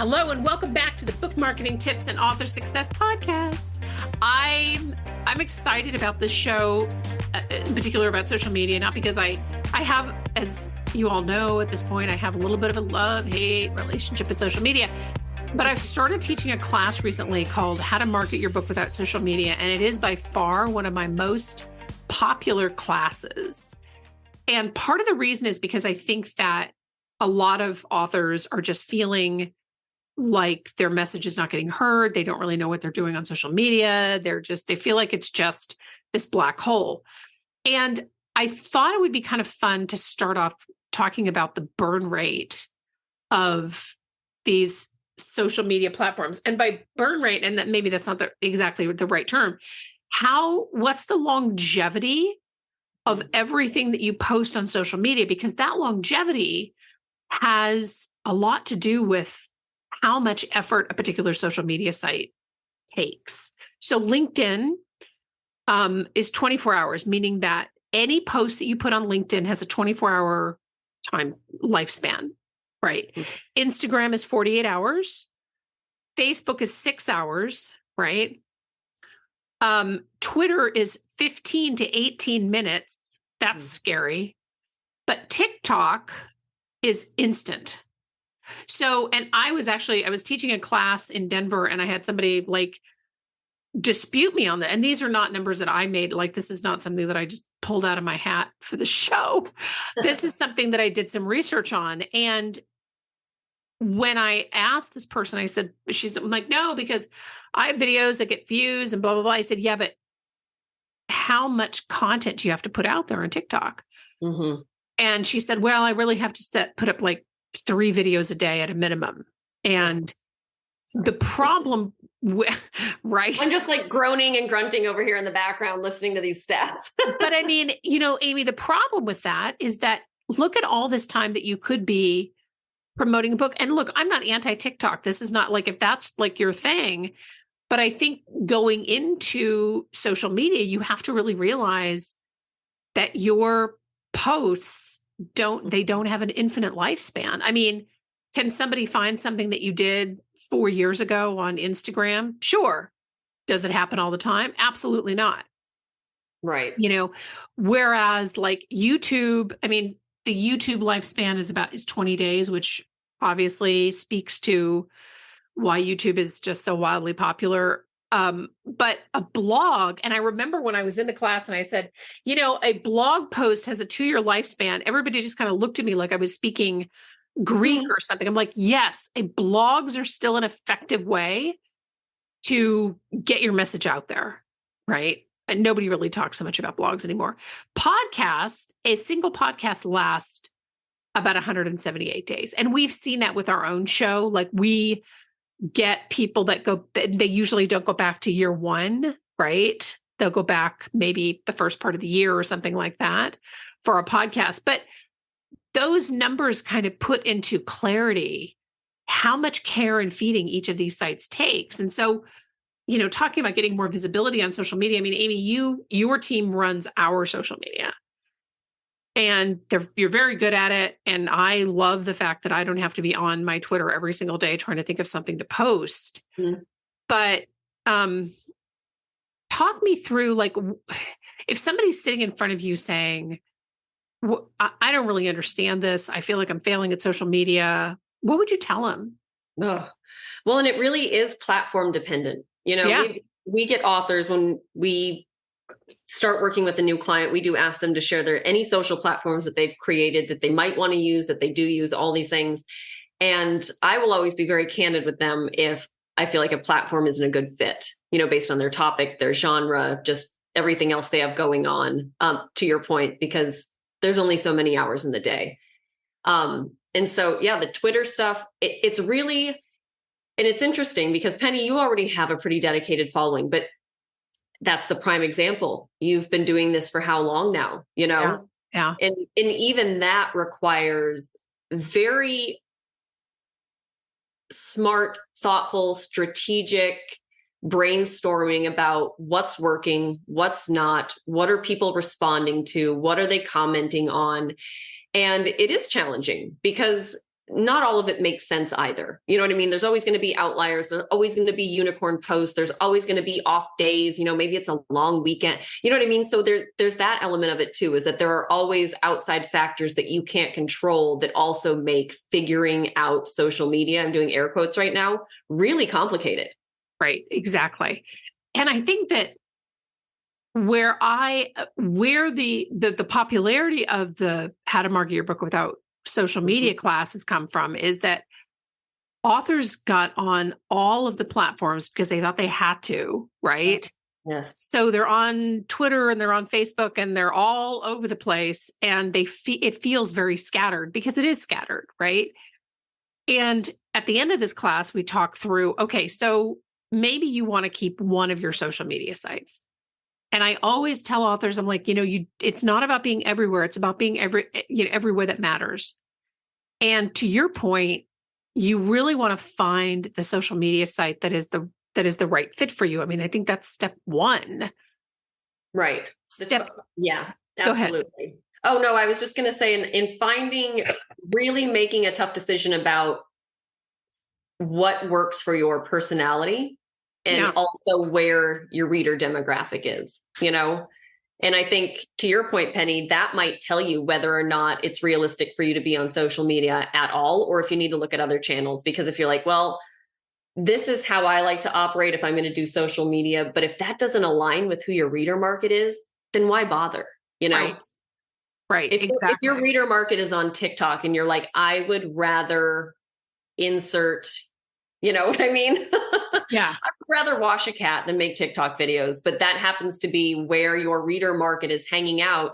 Hello and welcome back to the Book Marketing Tips and Author Success Podcast. I'm excited about this show, in particular about social media, not because I have, as you all know at this point, I have a little bit of a love-hate relationship with social media, but I've started teaching a class recently called How to Market Your Book Without Social Media, and it is by far one of my most popular classes. And part of the reason is because I think that a lot of authors are just feeling like their message is not getting heard. They don't really know what they're doing on social media. They feel like it's just this black hole. And I thought it would be kind of fun to start off talking about the burn rate of these social media platforms. And by burn rate, and that maybe that's not exactly the right term, what's the longevity of everything that you post on social media? Because that longevity has a lot to do with how much effort a particular social media site takes. So LinkedIn is 24 hours, meaning that any post that you put on LinkedIn has a 24-hour time lifespan, right? Mm-hmm. Instagram is 48 hours. Facebook is 6 hours, right? Twitter is 15 to 18 minutes. That's scary. But TikTok is instant. So, and I was teaching a class in Denver and I had somebody dispute me on that. And these are not numbers that I made. This is not something that I just pulled out of my hat for the show. This is something that I did some research on. And when I asked this person, I'm like, no, because I have videos that get views and blah, blah, blah. I said, yeah, but how much content do you have to put out there on TikTok? Mm-hmm. And she said, well, I really have to put up 3 videos a day at a minimum. And the problem right? I'm just groaning and grunting over here in the background, listening to these stats. But I mean, Amy, the problem with that is that look at all this time that you could be promoting a book. And look, I'm not anti-TikTok. This is not if that's your thing, but I think going into social media, you have to really realize that your posts don't have an infinite lifespan. I mean, can somebody find something that you did 4 years ago on Instagram? Sure. Does it happen all the time? Absolutely not. Right. Whereas YouTube, I mean, the YouTube lifespan is 20 days, which obviously speaks to why YouTube is just so wildly popular. But a blog, and I remember when I was in the class and I said, a blog post has a 2-year lifespan. Everybody just kind of looked at me like I was speaking Greek or something. I'm like, yes, blogs are still an effective way to get your message out there, right? And nobody really talks so much about blogs anymore. A single podcast lasts about 178 days. And we've seen that with our own show. We get people that they usually don't go back to year 1, right? They'll go back maybe the first part of the year or something like that for a podcast. But those numbers kind of put into clarity how much care and feeding each of these sites takes. And so, talking about getting more visibility on social media, I mean, Amy, your team runs our social media. And you're very good at it. And I love the fact that I don't have to be on my Twitter every single day trying to think of something to post. Mm-hmm. But talk me through, if somebody's sitting in front of you saying, I don't really understand this. I feel like I'm failing at social media. What would you tell them? Oh, well, and it really is platform dependent. We get authors when we start working with a new client, we do ask them to share any social platforms that they've created that they might want to use, that they do use, all these things. And I will always be very candid with them if I feel like a platform isn't a good fit, based on their topic, their genre, just everything else they have going on, to your point, because there's only so many hours in the day. And so, yeah, the Twitter stuff, it's really, and it's interesting because Penny, you already have a pretty dedicated following, but that's the prime example. You've been doing this for how long now, Yeah. And even that requires very smart, thoughtful, strategic brainstorming about what's working, what's not, what are people responding to, what are they commenting on? And it is challenging because not all of it makes sense either. You know what I mean? There's always going to be outliers. There's always going to be unicorn posts. There's always going to be off days. Maybe it's a long weekend. You know what I mean? So there's that element of it too, is that there are always outside factors that you can't control that also make figuring out social media, I'm doing air quotes right now, really complicated. Right. Exactly. And I think that where the popularity of the How to Market Your Book Without Social Media class has come from is that authors got on all of the platforms because they thought they had to, right? Yes. So they're on Twitter and they're on Facebook and they're all over the place, and it feels very scattered because it is scattered, right? And at the end of this class, we talk through, okay, so maybe you want to keep one of your social media sites. And I always tell authors, I'm like, it's not about being everywhere. It's about being everywhere that matters. And to your point, you really want to find the social media site that is the right fit for you. I mean, I think that's step one. Right. Yeah, absolutely. Go ahead. Oh, no, I was just going to say in really making a tough decision about what works for your personality. And also where your reader demographic is, And I think to your point, Penny, that might tell you whether or not it's realistic for you to be on social media at all, or if you need to look at other channels. Because if you're like, well, this is how I like to operate if I'm going to do social media, but if that doesn't align with who your reader market is, then why bother? Right. If your reader market is on TikTok and you're like, I would rather insert, you know what I mean? Yeah. I would rather wash a cat than make TikTok videos, but that happens to be where your reader market is hanging out.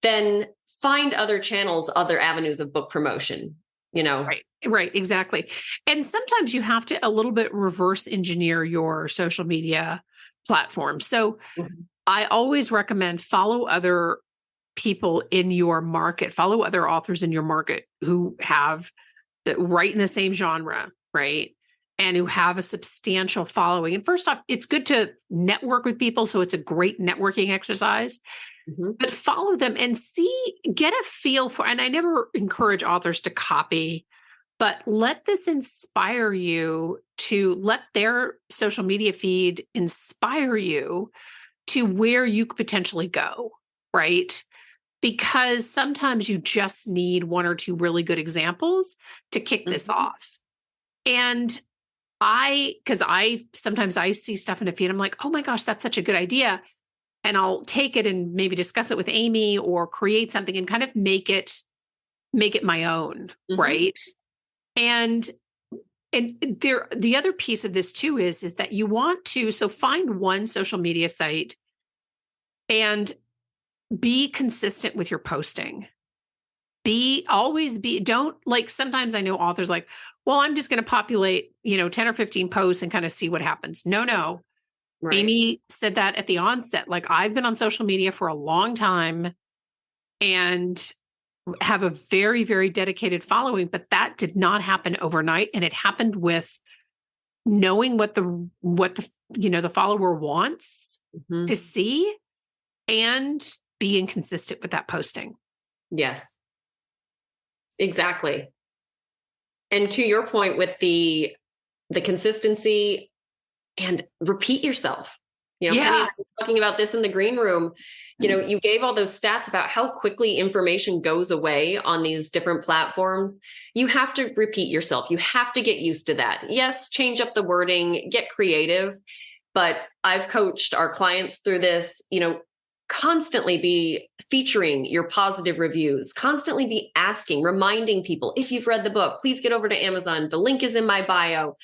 Then find other channels, other avenues of book promotion, Right. Exactly. And sometimes you have to a little bit reverse engineer your social media platform. So I always recommend follow other people in your market, follow other authors in your market who have write in the same genre, right? And who have a substantial following. And first off, it's good to network with people. So it's a great networking exercise, but follow them and get a feel for, and I never encourage authors to copy, but let this inspire you to let their social media feed inspire you to where you could potentially go, right? Because sometimes you just need one or two really good examples to kick this off. And sometimes I see stuff in a feed, I'm like, oh my gosh, that's such a good idea. And I'll take it and maybe discuss it with Amy or create something and kind of make it my own. Right. And the other piece of this too is that you want to, so find one social media site and be consistent with your posting. Don't, like, sometimes I know authors like, well, I'm just going to populate, 10 or 15 posts and kind of see what happens. No. Right. Amy said that at the onset. Like, I've been on social media for a long time and have a very, very dedicated following, but that did not happen overnight. And it happened with knowing what the follower wants to see and being consistent with that posting. Yes, exactly. And to your point with the consistency and repeat yourself, Penny was talking about this in the green room, you gave all those stats about how quickly information goes away on these different platforms. You have to repeat yourself. You have to get used to that. Yes, change up the wording, get creative, but I've coached our clients through this, constantly be featuring your positive reviews, constantly be asking, reminding people, if you've read the book, please get over to Amazon. The link is in my bio.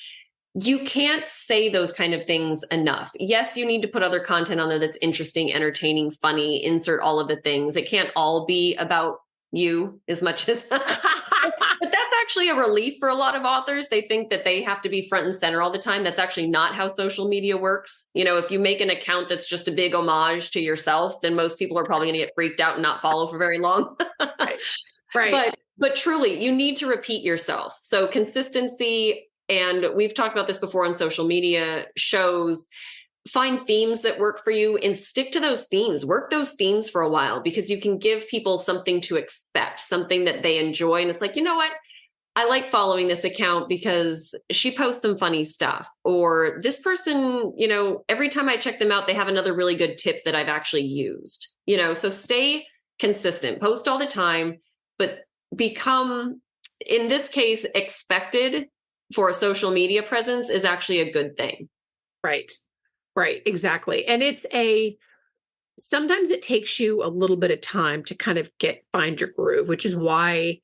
You can't say those kind of things enough. Yes, you need to put other content on there that's interesting, entertaining, funny, insert all of the things. It can't all be about you as much as, but that's actually a relief for a lot of authors. They think that they have to be front and center all the time. That's actually not how social media works. If you make an account that's just a big homage to yourself, then most people are probably going to get freaked out and not follow for very long. Right. But truly, you need to repeat yourself. So consistency, and we've talked about this before on social media shows, find themes that work for you and stick to those themes. Work those themes for a while, because you can give people something to expect, something that they enjoy. And it's like, you know what? I like following this account because she posts some funny stuff, or this person, every time I check them out, they have another really good tip that I've actually used, so stay consistent, post all the time, but become, in this case, expected for a social media presence is actually a good thing. Right. Exactly. And sometimes it takes you a little bit of time to kind of find your groove, which is why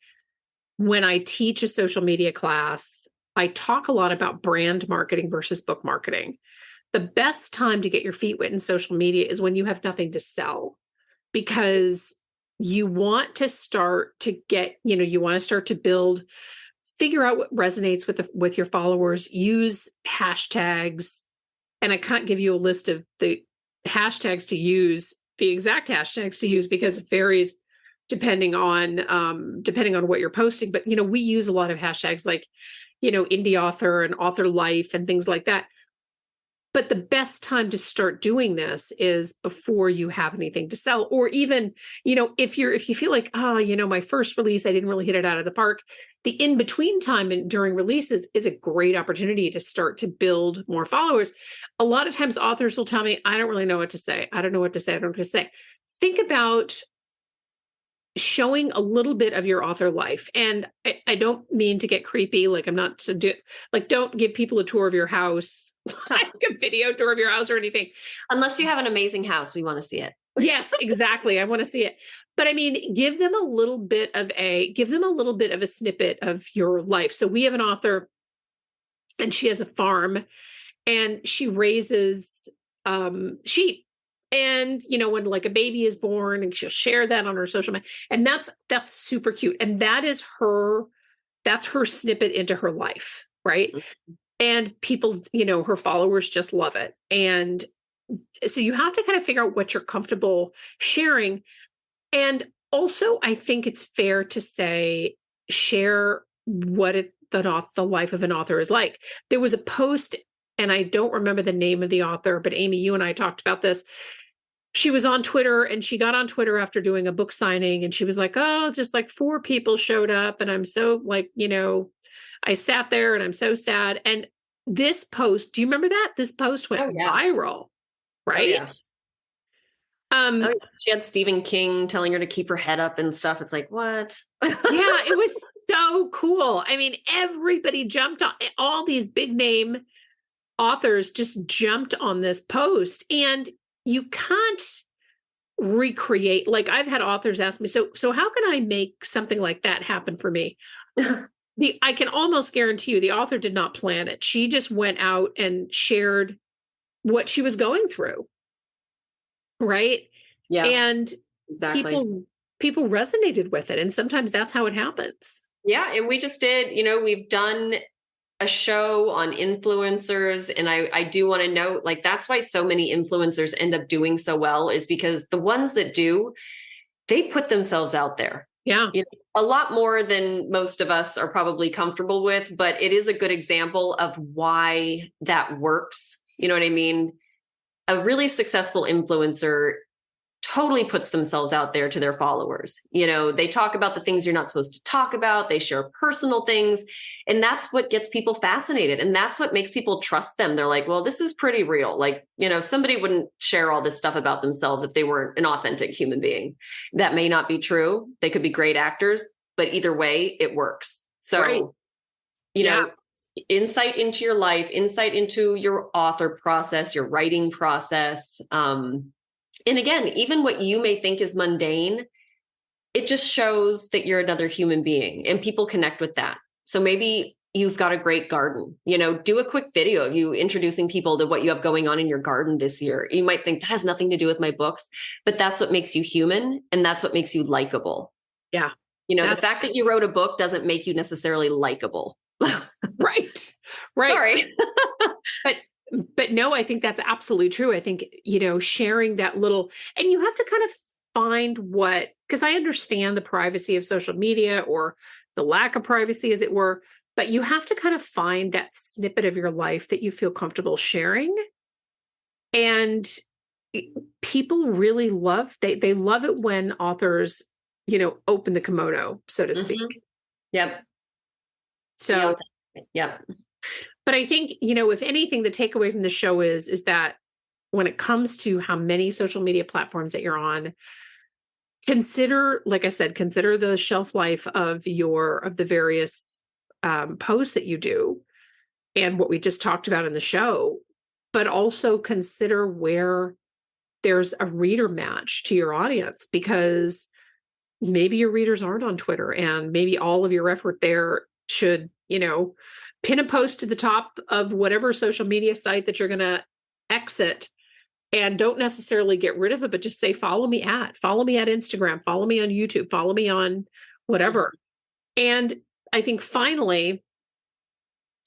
when I teach a social media class, I talk a lot about brand marketing versus book marketing. The best time to get your feet wet in social media is when you have nothing to sell, because you want to start to figure out what resonates with your followers, use hashtags. And I can't give you a list of the hashtags to use, the exact hashtags to use, because it varies depending on what you're posting. But, we use a lot of hashtags like, indie author and author life and things like that. But the best time to start doing this is before you have anything to sell, or even, if you feel like, my first release, I didn't really hit it out of the park. The in-between time and during releases is a great opportunity to start to build more followers. A lot of times authors will tell me, I don't really know what to say. I don't know what to say. I don't know what to say. Think about showing a little bit of your author life. And I don't mean to get creepy. Like, I'm not to do, like, don't give people a tour of your house, like a video tour of your house or anything. Unless you have an amazing house, we want to see it. Yes, exactly. I want to see it. But I mean, give them a little bit of a snippet of your life. So we have an author and she has a farm and she raises sheep. And, when like a baby is born, and she'll share that on her social media. And that's super cute. And that's her snippet into her life. Right. Mm-hmm. And people, her followers just love it. And so you have to kind of figure out what you're comfortable sharing. And also, I think it's fair to say, share what the life of an author is like. There was a post, and I don't remember the name of the author, but Amy, you and I talked about this. She was on Twitter, and she got on Twitter after doing a book signing, and she was like, oh, just like 4 people showed up. And I'm so like, I sat there and I'm so sad. And this post, do you remember that? This post went viral, right? Oh, yeah. She had Stephen King telling her to keep her head up and stuff. It's like, what? Yeah, it was so cool. I mean, everybody jumped on, all these big name authors just jumped on this post, and you can't recreate. Like, I've had authors ask me, so how can I make something like that happen for me? I can almost guarantee you the author did not plan it. She just went out and shared what she was going through. Right. Yeah. And exactly. People resonated with it. And sometimes that's how it happens. Yeah. And we just did, we've done a show on influencers. And I do want to note, like, that's why so many influencers end up doing so well, is because the ones that do, they put themselves out there. Yeah. A lot more than most of us are probably comfortable with, but it is a good example of why that works. You know what I mean? A really successful influencer totally puts themselves out there to their followers. They talk about the things you're not supposed to talk about. They share personal things. And that's what gets people fascinated. And that's what makes people trust them. They're like, well, this is pretty real. Like, somebody wouldn't share all this stuff about themselves if they weren't an authentic human being. That may not be true. They could be great actors, but either way, it works. So, right. Insight into your life, insight into your author process, your writing process. And again, even what you may think is mundane, it just shows that you're another human being and people connect with that. So maybe you've got a great garden, do a quick video of you introducing people to what you have going on in your garden this year. You might think that has nothing to do with my books, but that's what makes you human. And that's what makes you likable. Yeah. The fact that you wrote a book doesn't make you necessarily likable. Right. Sorry. But no, I think that's absolutely true. I think, sharing that little, and you have to kind of find because I understand the privacy of social media, or the lack of privacy, as it were, but you have to kind of find that snippet of your life that you feel comfortable sharing. And people really they love it when authors, open the kimono, so to speak. Mm-hmm. Yep. So, yeah. But I think, if anything, the takeaway from the show is that when it comes to how many social media platforms that you're on, consider, like I said, consider the shelf life of the various posts that you do and what we just talked about in the show, but also consider where there's a reader match to your audience, because maybe your readers aren't on Twitter, and maybe all of your effort there should, pin a post to the top of whatever social media site that you're going to exit, and don't necessarily get rid of it, but just say, follow me at Instagram, follow me on YouTube, follow me on whatever. And I think finally,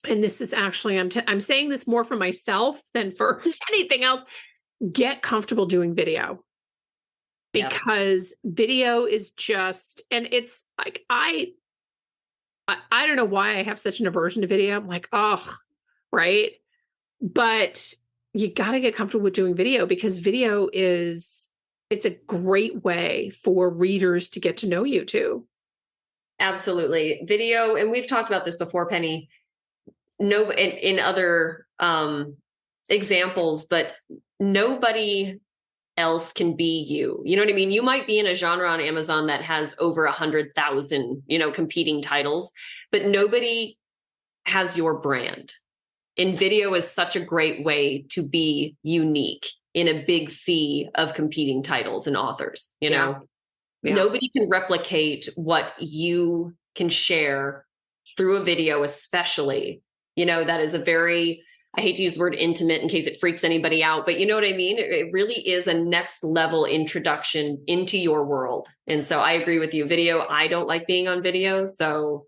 and this is actually, I'm saying this more for myself than for anything else, get comfortable doing video, because video is just, and it's like, I don't know why I have such an aversion to video. I'm like, right. But you got to get comfortable with doing video, because video it's a great way for readers to get to know you too. Absolutely. Video. And we've talked about this before, Penny, in other examples, but nobody else can be you. You know what I mean? You might be in a genre on Amazon that has over 100,000, competing titles, but nobody has your brand. And video is such a great way to be unique in a big sea of competing titles and authors. Nobody can replicate what you can share through a video, especially, that is a very, I hate to use the word intimate in case it freaks anybody out, but you know what I mean? It really is a next level introduction into your world. And so I agree with you. Video, I don't like being on video. So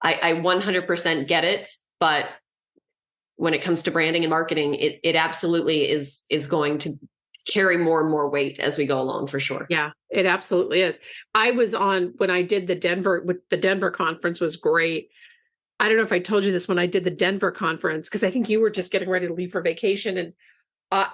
I 100% get it. But when it comes to branding and marketing, it absolutely is going to carry more and more weight as we go along, for sure. Yeah, it absolutely is. I was on, when I did the Denver conference was great. I don't know if I told you this when I did the Denver conference, because I think you were just getting ready to leave for vacation, and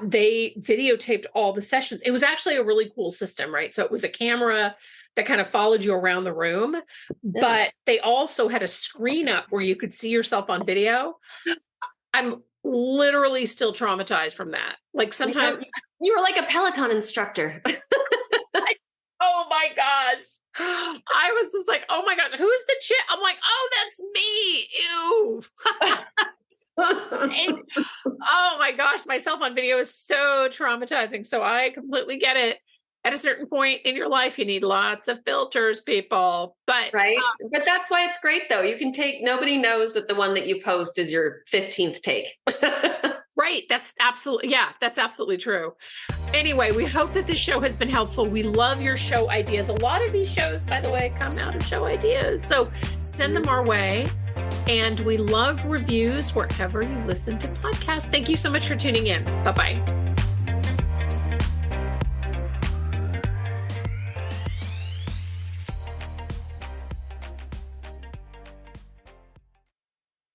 they videotaped all the sessions. It was actually a really cool system, right? So it was a camera that kind of followed you around the room, but they also had a screen up where you could see yourself on video. I'm literally still traumatized from that. Like, sometimes you were like a Peloton instructor. Oh my gosh. I was just like, oh my gosh, who's the chick? I'm like, oh, that's me. Ew. And, oh my gosh, myself on video is so traumatizing. So I completely get it. At a certain point in your life, you need lots of filters, people. But right. But that's why it's great, though. You can nobody knows that the one that you post is your 15th take. Right. That's absolutely true. Anyway, we hope that this show has been helpful. We love your show ideas. A lot of these shows, by the way, come out of show ideas. So send them our way. And we love reviews wherever you listen to podcasts. Thank you so much for tuning in. Bye-bye.